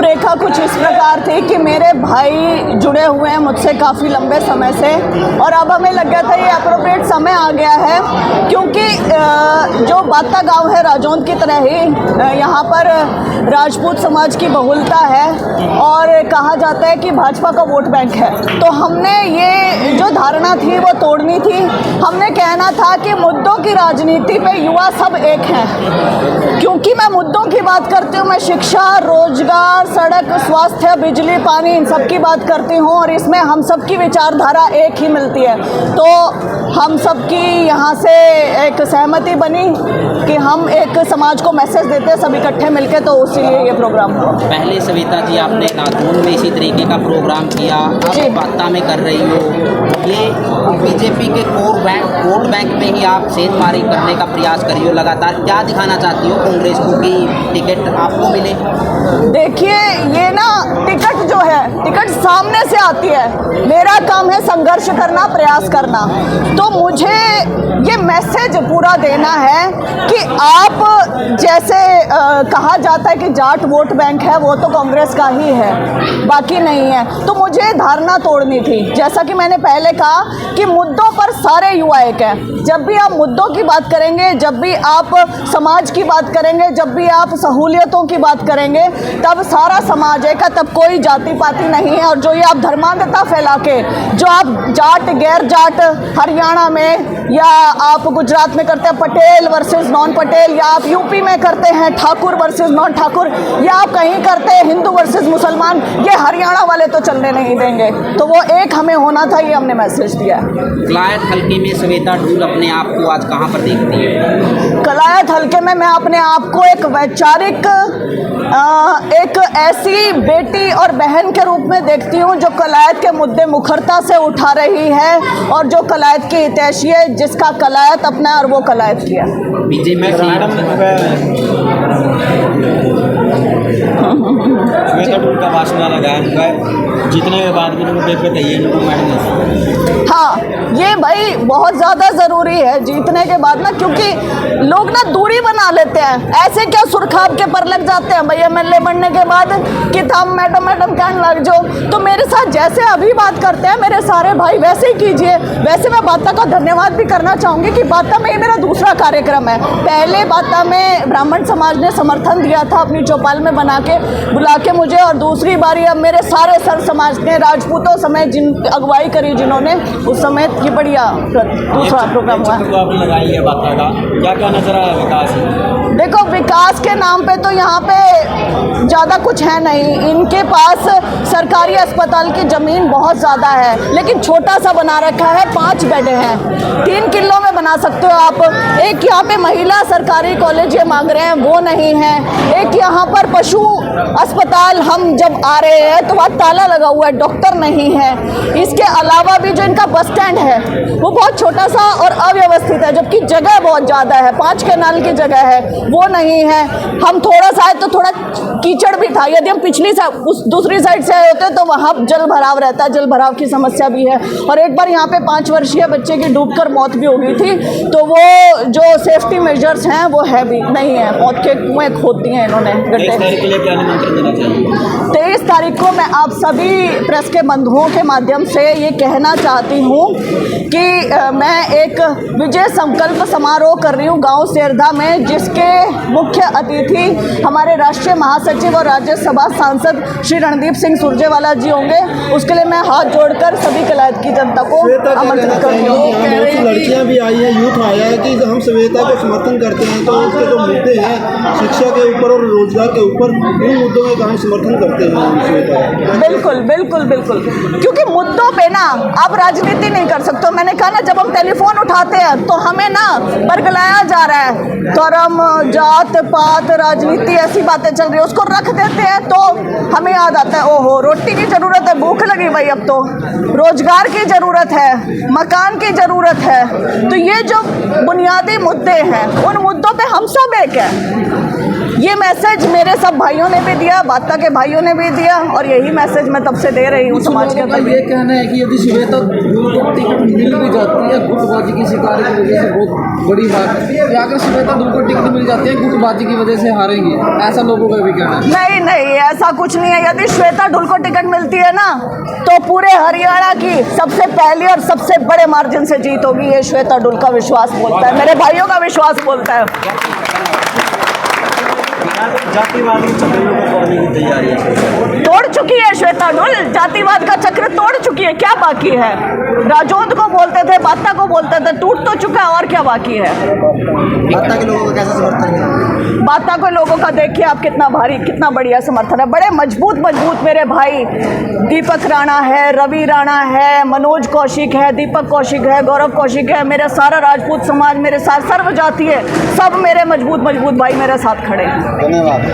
रूपरेखा कुछ इस प्रकार थी कि मेरे भाई जुड़े हुए हैं मुझसे काफ़ी लंबे समय से, और अब हमें लग गया था ये अप्रोप्रिएट समय आ गया है, क्योंकि जो बाता गांव है राजौंद की तरह ही यहाँ पर राजपूत समाज की बहुलता है और कहा जाता है कि भाजपा का वोट बैंक है। तो हमने ये जो धारणा थी वो तोड़नी थी। हमने कहना था कि मुद्दों की राजनीति पे युवा सब एक हैं, क्योंकि मैं मुद्दों की बात करती हूँ, मैं शिक्षा, रोजगार, सड़क, स्वास्थ्य, बिजली, पानी, इन सब की बात करती हूँ, और इसमें हम सब की विचारधारा एक ही मिलती है। तो हम सब की यहाँ से एक सहमति बनी कि हम एक समाज को मैसेज देते हैं सब इकट्ठे मिलके, तो इसीलिए ये प्रोग्राम हुआ। पहले सविता जी आपने नागौर में इसी तरीके का प्रोग्राम किया, आप बाता में कर रही हो, ये बीजेपी के वोट बैंक में ही आप सेंधमारी करने का प्रयास कर रही हो लगातार। क्या दिखाना चाहती हो कांग्रेस को कि टिकट आपको मिले? देखिए, ये ना टिकट जो है, टिकट सामने से आती है। मेरा काम है संघर्ष करना, प्रयास करना। तो मुझे ये मैसेज पूरा देना है कि आप जैसे कहा जाता है कि जाट वोट बैंक है, वो तो कांग्रेस का ही है, बाकी नहीं है। तो मुझे धारणा तोड़नी थी, जैसा कि मैंने पहले कहा कि मुद्दों पर सारे युवा एक हैं। जब भी आप मुद्दों की बात करेंगे, जब भी आप समाज की बात करेंगे, जब भी आप सहूलियतों की बात करेंगे, तब सारा समाज एक है, तब कोई जाति पाति नहीं है। और जो ये आप धर्मांधता फैला के, जो आप जाट गैर जाट हरियाणा में या आप गुजरात में करते हैं पटेल वर्सेस नॉन पटेल, या आप यूपी में करते हैं ठाकुर वर्सेस नॉन ठाकुर, या आप कहीं करते हैं हिंदू वर्सेस मुसलमान, ये हरियाणा वाले तो चलने नहीं देंगे। तो वो एक हमें होना था, ये हमने मैसेज दिया है। कलायत हल्के में सविता ढूल अपने आप को आज कहाँ पर देखती है? कलायत हल्के में मैं अपने आप को एक वैचारिक, एक ऐसी बेटी और बहन के रूप में देखती हूँ जो कलायत के मुद्दे मुखरता से उठा रही है, और जो कलायत की हितैषी है, जिसका कलायत अपना और वो कलायत किया। बीजेपी का भाषण लगाया जीतने के बाद भी हाँ, ये भाई बहुत ज़्यादा ज़रूरी है जीतने के बाद ना, क्योंकि लोग ना दूरी बना लेते हैं। ऐसे क्या सुरखाब के पर लग जाते हैं भाई एमएलए बनने के बाद कि थम मैडम कहने लग जाओ। तो मेरे साथ जैसे अभी बात करते हैं मेरे सारे भाई, वैसे ही कीजिए। वैसे मैं बाता का धन्यवाद भी करना चाहूँगी कि बाता में ये मेरा दूसरा कार्यक्रम है। पहले बाता में ब्राह्मण समाज ने समर्थन दिया था अपनी चौपाल में बुला के मुझे, और दूसरी बारी अब मेरे सारे सर समाज ने, राजपूतों समेत जिन अगुवाई करी जिन्होंने, उस समय ये बढ़िया दूसरा प्रोग्राम हुआ। क्या नजर आया विकास? देखो, विकास के नाम पे तो यहाँ पे ज़्यादा कुछ है नहीं। इनके पास सरकारी अस्पताल की ज़मीन बहुत ज़्यादा है, लेकिन छोटा सा बना रखा है, 5 बेड हैं। 3 किलो में बना सकते हो आप। एक यहाँ पे महिला सरकारी कॉलेज ये मांग रहे हैं, वो नहीं है। एक यहाँ पर पशु अस्पताल हम जब आ रहे हैं तो वहाँ ताला लगा हुआ है, डॉक्टर नहीं है। इसके अलावा भी जो इनका बस स्टैंड है वो बहुत छोटा सा और अव्यवस्थित है, जबकि जगह बहुत ज़्यादा है, 5 कैनाल की जगह है, वो नहीं है। हम थोड़ा सा है तो थोड़ा कीचड़ भी था, यदि हम पिछली उस दूसरी साइड से आए होते तो वहाँ जल भराव रहता, जल भराव की समस्या भी है। और एक बार यहाँ पे 5 वर्षीय बच्चे की डूबकर मौत भी हो गई थी, तो वो जो सेफ्टी मेजर्स हैं वो है भी नहीं है, मौत के कुएँ खोदती हैं इन्होंने गड्ढे। 23 तारीख को मैं आप सभी प्रेस के बंधुओं के माध्यम से ये कहना चाहती हूँ कि मैं एक विजय संकल्प समारोह कर रही हूँ गांव सेरधा में, जिसके मुख्य अतिथि हमारे राष्ट्रीय महासचिव और राज्यसभा सांसद श्री रणदीप सिंह सुरजेवाला जी होंगे। उसके लिए मैं हाथ जोड़कर सभी कलायत की जनता को आमंत्रित करती हूँ। लड़कियां भी आई है, यूथ आया है कि हम श्वेता को समर्थन करते हैं, तो उसके जो मुद्दे हैं शिक्षा के ऊपर और रोजगार के ऊपर, इन मुद्दों में कहाँ समर्थन करते हैं श्वेता? बिल्कुल बिल्कुल बिल्कुल, क्योंकि मुद्दों पे ना आप राजनीति नहीं कर सकते। मैंने कहा ना, जब हम टेलीफोन उठाते हैं तो हमें ना बरगलाया जा रहा है, धर्म, जात पात, राजनीति, ऐसी बातें चल रही है, उसको रख देते हैं तो हमें याद आता है ओहो रोटी की ज़रूरत है, भूख लगी भाई, अब तो रोजगार की ज़रूरत है, मकान की ज़रूरत है। तो ये जो बुनियादी मुद्दे हैं, उन मुद्दों पे हम सब एक हैं। ये मैसेज मेरे सब भाइयों ने भी दिया, बाता के भाइयों ने भी दिया, और यही मैसेज मैं तब से दे रही हूँ समाज के लोगों का अंदर। ये कहना है कि यदि श्वेता दुल को टिकट मिल भी जाती है गुटबाजी की शिकार की वजह से, बहुत बड़ी बात है कि अगर श्वेता दुल को टिकट मिल जाती है गुटबाजी की वजह से हारेंगी, ऐसा लोगों का भी कहना है। नहीं नहीं, ऐसा कुछ नहीं है। यदि श्वेता डुल को टिकट मिलती है ना, तो पूरे हरियाणा की सबसे पहली और सबसे बड़े मार्जिन से जीत होगी। ये श्वेता डुल का विश्वास बोलता है, मेरे भाइयों का विश्वास बोलता है। जातिवाद के चक्र को तोड़ने की तैयारी है। तोड़ चुकी है श्वेता डुल, जातिवाद का चक्र तोड़ चुकी है। क्या बाकी है? राजौंद को बोलते थे, बाता को बोलते थे, टूट तो चुका है, और क्या बाकी है? बाता के लोगों का कैसा समर्थन है? बाता को लोगों का देखिए आप, कितना भारी, कितना बढ़िया समर्थन है। बड़े मजबूत मजबूत मेरे भाई दीपक राणा है, रवि राणा है, मनोज कौशिक है, दीपक कौशिक है, गौरव कौशिक है, मेरा सारा राजपूत समाज मेरे साथ, सर्व जाति है, सब मेरे मजबूत मजबूत भाई मेरे साथ खड़े हैं। धन्यवाद।